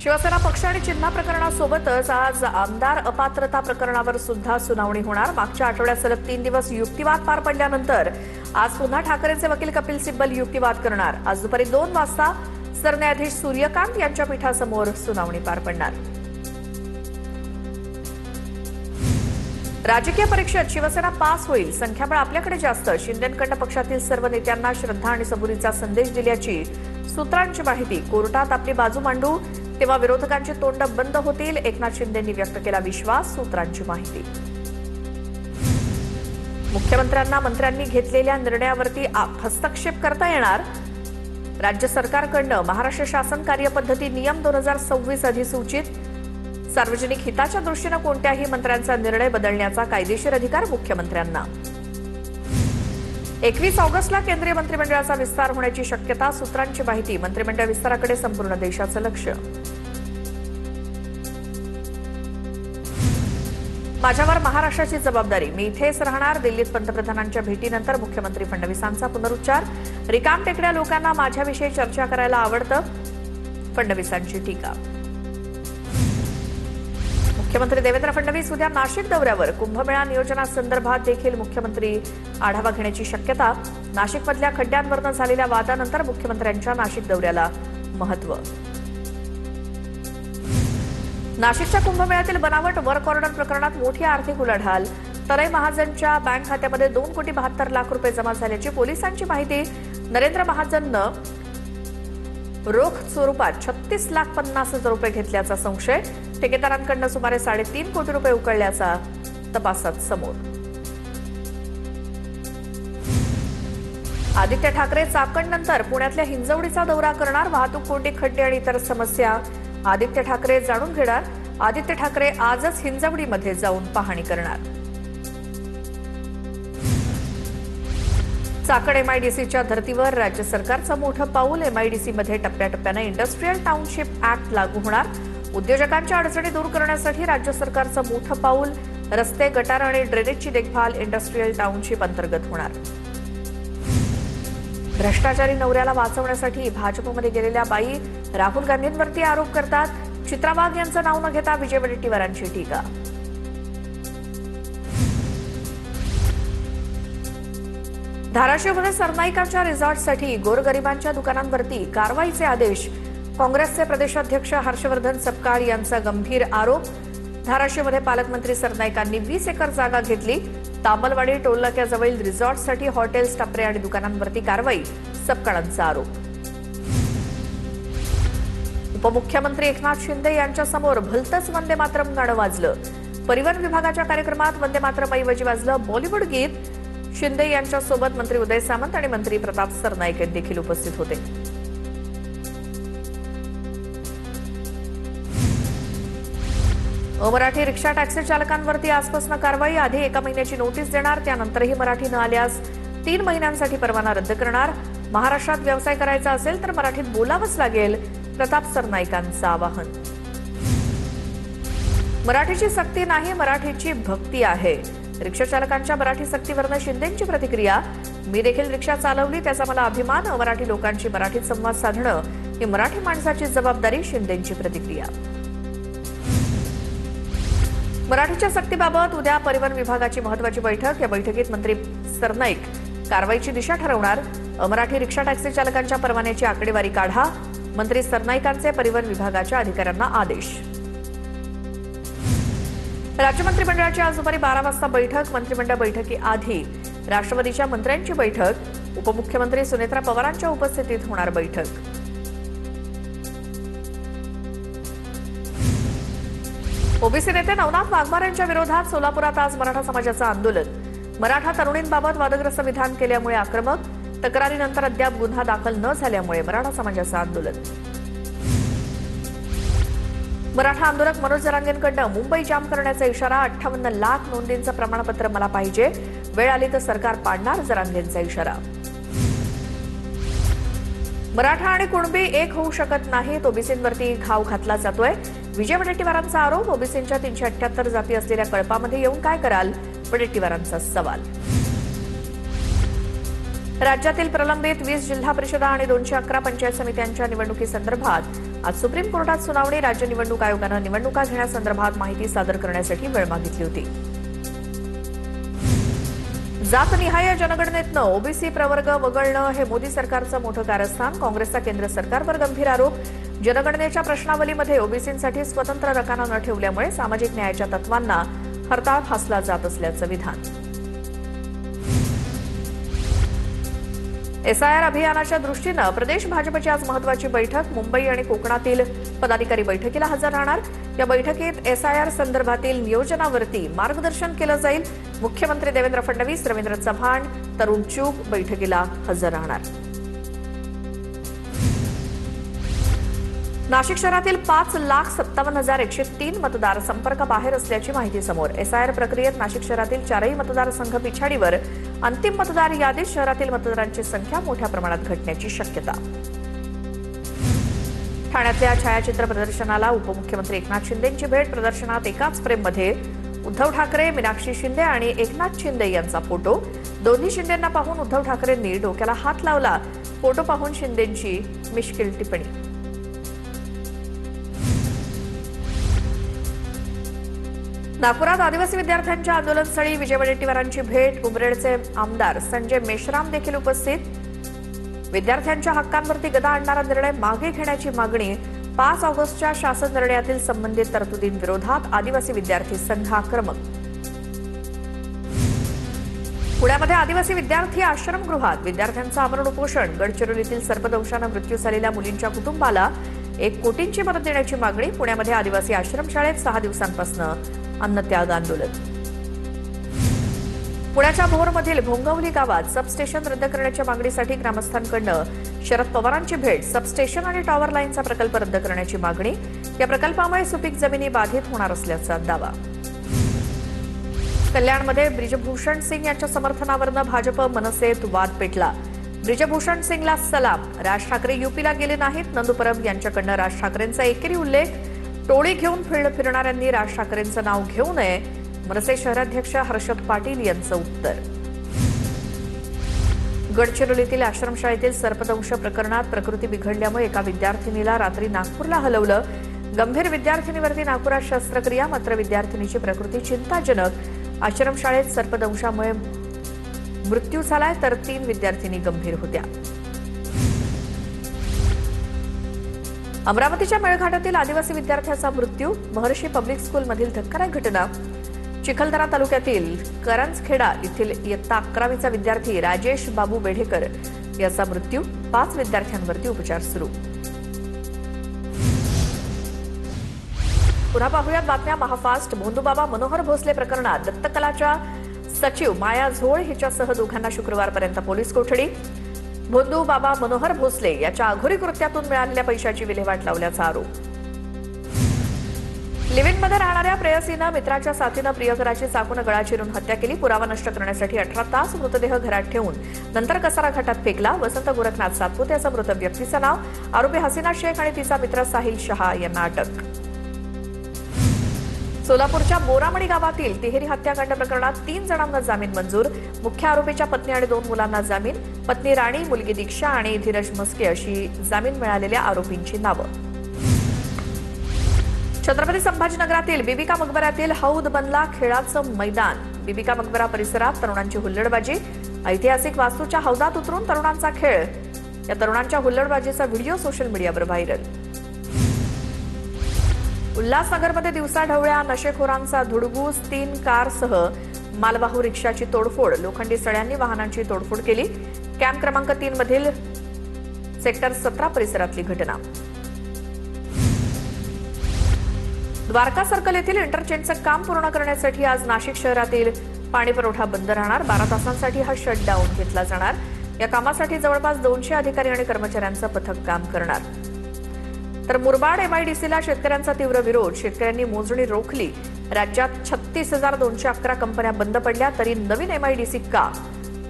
शिवसेना पक्ष आणि चिन्ह प्रकरणासोबतच आज आमदार अपात्रता प्रकरणावर सुद्धा सुनावणी होणार। मागच्या आठवड्यात सलग 3 दिवस युक्तिवाद पार पडल्यानंतर आज पुन्हा ठाकरेंचे वकील कपिल सिब्बल युक्तिवाद करणार। आज दुपारी 2 वाजता सरन्यायाधीश सूर्यकांत यांच्या पीठासमोर सुनावणी पार पडणार। राजकीय परीक्षेत शिवसेना पास होईल, संख्याबळ आपल्याकडे जास्त, शिंदेंकडून पक्षातील सर्व नेत्यांना श्रद्धा आणि सबुरीचा संदेश दिल्याची सूत्रांची माहिती। कोर्टात आपली बाजू मांडू तेव्हा विरोधकांची तोंड बंद होतील, एकनाथ शिंदेंनी व्यक्त केला विश्वास, सूत्रांची माहिती। मुख्यमंत्र्यांना मंत्र्यांनी घेतलेल्या निर्णयावरती हस्तक्षेप करता येणार। राज्य सरकारकडून महाराष्ट्र शासन कार्यपद्धती नियम 2026 अधिसूचित। सार्वजनिक हिताच्या दृष्टीने कोणत्याही मंत्र्यांचा निर्णय बदलण्याचा कायदेशीर अधिकार मुख्यमंत्र्यांना। 21 ऑगस्टला केंद्रीय मंत्रिमंडळाचा विस्तार होण्याची शक्यता, सूत्रांची माहिती। मंत्रिमंडळ विस्ताराकडे संपूर्ण देशाचं लक्ष। माझ्यावर महाराष्ट्राची जबाबदारी, मी इथेच राहणार। दिल्लीत पंतप्रधानांच्या भेटीनंतर मुख्यमंत्री फडणवीसांचा पुनरुच्चार। रिकाम टेकड्या लोकांना माझ्याविषयी चर्चा करायला आवडतं, फडणवीसांची टीका। मुख्यमंत्री देवेंद्र फडणवीस उद्या नाशिक दौऱ्यावर। कुंभमेळा नियोजनासंदर्भात देखील मुख्यमंत्री आढावा घेण्याची शक्यता। नाशिकमधल्या खड्ड्यांवरून झालेल्या वादानंतर मुख्यमंत्र्यांच्या नाशिक दौऱ्याला महत्त्व। नाशिकच्या कुंभमेळ्यातील बनावट वर्क ऑर्डर प्रकरणात मोठी आर्थिक उलाढाल। तनय महाजनच्या बँक खात्यामध्ये 2,72,00,000 रुपये जमा झाल्याची पोलिसांची माहिती। नरेंद्र महाजननं रोख स्वरूपात 36,50,000 रुपये घेतल्याचा संशय। ठेकेदारांकडून सुमारे 3.5 कोटी रुपये उकळल्याचा तपासात समोर। आदित्य ठाकरे चाकणनंतर पुण्यातल्या हिंजवडीचा दौरा करणार। वाहतूक कोंडी, खड्डे आणि इतर समस्या आदित्य ठाकरे जाणून घेणार। आदित्य ठाकरे आजच हिंजवडीमध्ये जाऊन पाहणी करणार। चाकण एमआयडीसीच्या धर्तीवर राज्य सरकारचं मोठं पाऊल। एमआयडीसीमध्ये टप्प्याटप्प्याने इंडस्ट्रियल टाउनशिप ऍक्ट लागू होणार। उद्योजकांच्या अडचणी दूर करण्यासाठी राज्य सरकारचं मोठं पाऊल। रस्ते, गटार आणि ड्रेनेजची देखभाल इंडस्ट्रियल टाउनशिप अंतर्गत होणार। भ्रष्टाचारी नवऱ्याला वाचवण्यासाठी भाजपमध्ये गेलेल्या बाई राहुल गांधींवरती आरोप करतात। चित्रा वाघ यांचं नाव न घेता विजय वडेट्टीवारांची टीका। धाराशिवमध्ये सरनाईकांच्या रिसॉर्टसाठी गोरगरिबांच्या दुकानांवरती कारवाईचे आदेश। काँग्रेसचे प्रदेशाध्यक्ष हर्षवर्धन सपकाळ यांचा गंभीर आरोप। धाराशिवमध्ये पालकमंत्री सरनाईकांनी 20 एकर जागा घेतली। तांबलवाडी टोलनाक्याजवळील रिसॉर्टसाठी हॉटेल्स, टपरे आणि दुकानांवरती कारवाई, सपकाळांचा आरोप। उपमुख्यमंत्री एकनाथ शिंदे यांच्यासमोर भलतंच वंदे मातरम गाणं वाजलं। परिवहन विभागाच्या कार्यक्रमात वंदे मातरम ऐवजी वाजलं बॉलिवूड गीत। शिंदे यांच्यासोबत मंत्री उदय सामंत आणि मंत्री प्रताप सरनाईक देखील उपस्थित होते। मराठी रिक्षा टॅक्सी चालकांवरती आजपासून कारवाई। आधी 1 महिन्याची नोटीस देणार, त्यानंतरही मराठी न आल्यास 3 महिन्यांसाठी परवाना रद्द करणार। महाराष्ट्रात व्यवसाय करायचा असेल तर मराठीत बोलावंच लागेल, प्रताप सरनाईकांचं आवाहन। मराठीची सक्ती नाही, मराठीची भक्ती आहे। रिक्षा चालकांच्या मराठी सक्तीवरनं शिंदेंची प्रतिक्रिया। मी देखील रिक्षा चालवली, त्याचा मला अभिमान। मराठी लोकांची मराठीत संवाद साधणं ही मराठी माणसाची जबाबदारी, शिंदेंची प्रतिक्रिया। मराठीच्या सक्तीबाबत उद्या परिवहन विभागाची महत्त्वाची बैठक। या बैठकीत मंत्री सरनाईक कारवाईची दिशा ठरवणार। मराठी रिक्षा टॅक्सी चालकांच्या परवान्याची आकडेवारी काढा, मंत्री सरनाईकांचे परिवहन विभागाच्या अधिकाऱ्यांना आदेश। राज्य मंत्रिमंडळाची आज दुपारी 12 वाजता बैठक। मंत्रिमंडळ बैठकीआधी राष्ट्रवादीच्या मंत्र्यांची बैठक। उपमुख्यमंत्री सुनेत्रा पवारांच्या उपस्थितीत होणार बैठक। ओबीसी नेते नवनाथ वाघमारे यांच्या विरोधात सोलापुरात आज मराठा समाजाचं आंदोलन। मराठा तरुणींबाबत वादग्रस्त विधान केल्यामुळे आक्रमक। तक्रारीनंतर अद्याप गुन्हा दाखल न झाल्यामुळे मराठा समाजाचं आंदोलन। मराठा आंदोलक मनोज जरांगेंकडून मुंबई जाम करण्याचा इशारा। 58 लाख नोंदींचं प्रमाणपत्र मला पाहिजे, वेळ आली तर सरकार पाडणार, जरांगेंचा इशारा। मराठा आणि कुणबी एक होऊ शकत नाहीत, ओबीसींवरती घाव घातला जातोय, विजय वडेट्टीवारांचा आरोप। ओबीसींच्या 378 जाती असलेल्या कळपामध्ये येऊन काय कराल, वडेट्टीवारांचा सवाल। राज्यातील प्रलंबित 20 जिल्हा परिषदा आणि 211 पंचायत समित्यांच्या निवडणुकीसंदर्भात आज सुप्रीम कोर्टात सुनावणी. राज्य निवडणूक आयोगानं निवडणुका घेण्यासंदर्भात माहिती सादर करण्यासाठी वेळ मागितली होती. जातनिहाय जनगणनेतनं ओबीसी प्रवर्ग वगळणं हे मोदी सरकारचं मोठं कारस्थान. काँग्रेसचा केंद्र सरकारवर गंभीर आरोप. जनगणनेच्या प्रश्नावलीमध्ये ओबीसींसाठी स्वतंत्र रकाना न ठेवल्यामुळे सामाजिक न्यायाच्या तत्वांना हरताळ फासला जात असल्याचं विधान. एसआयआर अभियानाच्या दृष्टीनं प्रदेश भाजपची आज महत्त्वाची बैठक. मुंबई आणि कोकणातील पदाधिकारी बैठकीला हजर राहणार. या बैठकीत एसआयआर संदर्भातील नियोजनावरती मार्गदर्शन केलं जाईल. मुख्यमंत्री देवेंद्र फडणवीस, रवींद्र चव्हाण, तरुण चुग बैठकीला हजर राहणार. नाशिक शहरातील 5,57,103 मतदार संपर्क बाहेर असल्याची माहिती समोर. एसआयआर प्रक्रियेत नाशिक शहरातील 4ही मतदारसंघ पिछाडीवर. अंतिम मतदार यादीत शहरातील मतदारांची संख्या मोठ्या प्रमाणात घटण्याची शक्यता. ठाण्यातल्या छायाचित्र प्रदर्शनाला उपमुख्यमंत्री एकनाथ शिंदेंची भेट. प्रदर्शनात एकाच फ्रेममध्ये उद्धव ठाकरे, मीनाक्षी शिंदे आणि एकनाथ शिंदे यांचा फोटो. दोन्ही शिंदेंना पाहून उद्धव ठाकरेंनी डोक्याला हात लावला. फोटो पाहून शिंदेंची मिश्किल टिप्पणी. नागपुरात आदिवासी विद्यार्थ्यांच्या आंदोलनस्थळी विजय वडेट्टीवारांची भेट. उमरेडचे आमदार संजय मेश्राम देखील उपस्थित. विद्यार्थ्यांच्या हक्कांवरती गदा आणणारा निर्णय मागे घेण्याची मागणी. 5 ऑगस्टच्या शासन निर्णयातील संबंधित तरतुदींविरोधात आदिवासी विद्यार्थी संघ आक्रमक. पुण्यामध्ये आदिवासी विद्यार्थी आश्रमगृहात विद्यार्थ्यांचं आमरण उपोषण. गडचिरोलीतील सर्पदंशानं मृत्यू झालेल्या मुलींच्या कुटुंबाला 1 कोटींची मदत देण्याची मागणी. पुण्यामध्ये आदिवासी आश्रमशाळेत 6 दिवसांपासून अन्नत्याग आंदोलन. पुण्याच्या भोरमधील भोंगवली गावात सबस्टेशन रद्द करण्याच्या मागणीसाठी ग्रामस्थांकडून शरद पवारांची भेट. सबस्टेशन आणि टॉवर लाईनचा प्रकल्प रद्द करण्याची मागणी. या प्रकल्पामुळे सुपीक जमिनी बाधित होणार असल्याचा दावा. कल्याणमध्ये ब्रिजभूषण सिंग यांच्या समर्थनावरून भाजप मनसेत वाद पेटला. ब्रिजभूषण सिंगला सलाम. राज ठाकरे युपीला गेले नाहीत. नंदू परब यांच्याकडून राज ठाकरेंचा एकेरी उल्लेख. टोळी घेऊन फिरणाऱ्यांनी राज ठाकरेंचं नाव घेऊ नये. मनसे शहराध्यक्ष हर्षद पाटील यांचं उत्तर. गडचिरोलीतील आश्रमशाळेतील सर्पदंश प्रकरणात प्रकृती बिघडल्यामुळे एका विद्यार्थिनीला रात्री नागपूरला हलवलं. गंभीर विद्यार्थिनीवरती नागपुरात शस्त्रक्रिया. मात्र विद्यार्थिनीची प्रकृती चिंताजनक. आश्रमशाळेत सर्पदंशामुळे मृत्यू झालाय तर 3 विद्यार्थिनी गंभीर होत्या. अमरावतीच्या मेळघाटातील आदिवासी विद्यार्थ्याचा मृत्यू. महर्षी पब्लिक स्कूलमधील धक्कादायक घटना. चिखलदरा तालुक्यातील करंजखेडा येथील इयत्ता 11वीचा विद्यार्थी राजेश बाबू बेढेकर याचा मृत्यू. 5 विद्यार्थ्यांवरती उपचार सुरू. पुन्हा पाहूयात बातम्या महाफास्ट. भोंदूबाबा मनोहर भोसले प्रकरणात दत्तकलाच्या सचिव माया झोळ हिच्यासह दोघांना शुक्रवारपर्यंत पोलीस कोठडी. भोंदू बाबा मनोहर भोसले याच्या अघोरी कृत्यातून मिळालेल्या पैशाची विल्हेवाट लावल्याचा आरोप. लिव्हिंगमध्ये राहणाऱ्या प्रेयसीनं मित्राच्या साथीनं प्रियकराची चाकून गळा चिरून हत्या केली. पुरावा नष्ट करण्यासाठी 18 तास मृतदेह घरात ठेवून नंतर कसारा घाटात फेकला. वसंत गोरखनाथ सातपुते असं मृत व्यक्तीचं नाव. आरोपी हसीना शेख आणि तिचा मित्र साहिल शहा यांना अटक. सोलापूरच्या बोरामणी गावातील तिहेरी हत्याकांड प्रकरणात 3 जणांना जामीन मंजूर. मुख्य आरोपीच्या पत्नी आणि 2 मुलांना जामीन. पत्नी राणी, मुलगी दीक्षा आणि धीरज मस्के अशी जामीन मिळालेल्या आरोपींची नावं. छत्रपती संभाजीनगरातील बिबिका मकबऱ्यातील हौद बनला खेळाचं मैदान. बिबिका मकबरा परिसरात तरुणांची हुल्लडबाजी. ऐतिहासिक वास्तूच्या हौदात उतरून तरुणांचा खेळ. या तरुणांच्या हुल्लडबाजीचा व्हिडिओ सोशल मीडियावर व्हायरल. उल्हासनगरमध्ये दिवसाढवळ्या नशेखोरांचा धुडगूस. 3 कारसह मालवाहू रिक्षाची तोडफोड. लोखंडी सळ्यांनी वाहनांची तोडफोड केली. कॅम्प क्रमांक 3 मधील सेक्टर 17 परिसरातली घटना. द्वारका सर्कल येथील इंटरचेंजचं काम पूर्ण करण्यासाठी आज नाशिक शहरातील पाणी पुरवठा बंद राहणार. 12 तासांसाठी हा शटडाऊन घेतला जाणार. या कामासाठी जवळपास 200 अधिकारी आणि कर्मचाऱ्यांचं पथक काम करणार. तर मुरबाड एमआयडीसीला शेतकऱ्यांचा तीव्र विरोध. शेतकऱ्यांनी मोजणी रोखली. राज्यात 36,211 कंपन्या बंद पडल्या तरी नवीन एमआयडीसी का?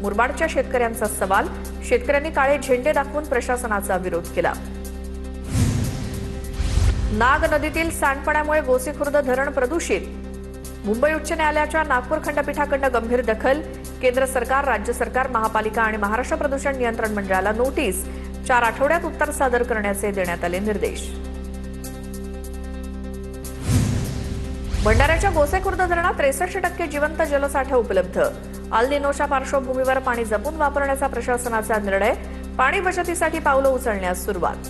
मुरबाडच्या शेतकऱ्यांचा सवाल. शेतकऱ्यांनी काळे झेंडे दाखवून प्रशासनाचा विरोध केला. नाग नदीतील सांडपाण्यामुळे गोसीखुर्द धरण प्रदूषित. मुंबई उच्च न्यायालयाच्या नागपूर खंडपीठाकडून गंभीर दखल. केंद्र सरकार, राज्य सरकार, महापालिका आणि महाराष्ट्र प्रदूषण नियंत्रण मंडळाला नोटीस. 4 आठवड्यात उत्तर सादर करण्याचे देण्यात आले निर्देश. भंडाऱ्याच्या गोसेखुर्द धरणात 63% जिवंत जलसाठा उपलब्ध। अल निनोच्या पार्श्वभूमीवर पाणी जपून वापरण्याचा प्रशासनाचा निर्णय। पाणी बचतीसाठी पावलं उचलण्यास सुरुवात।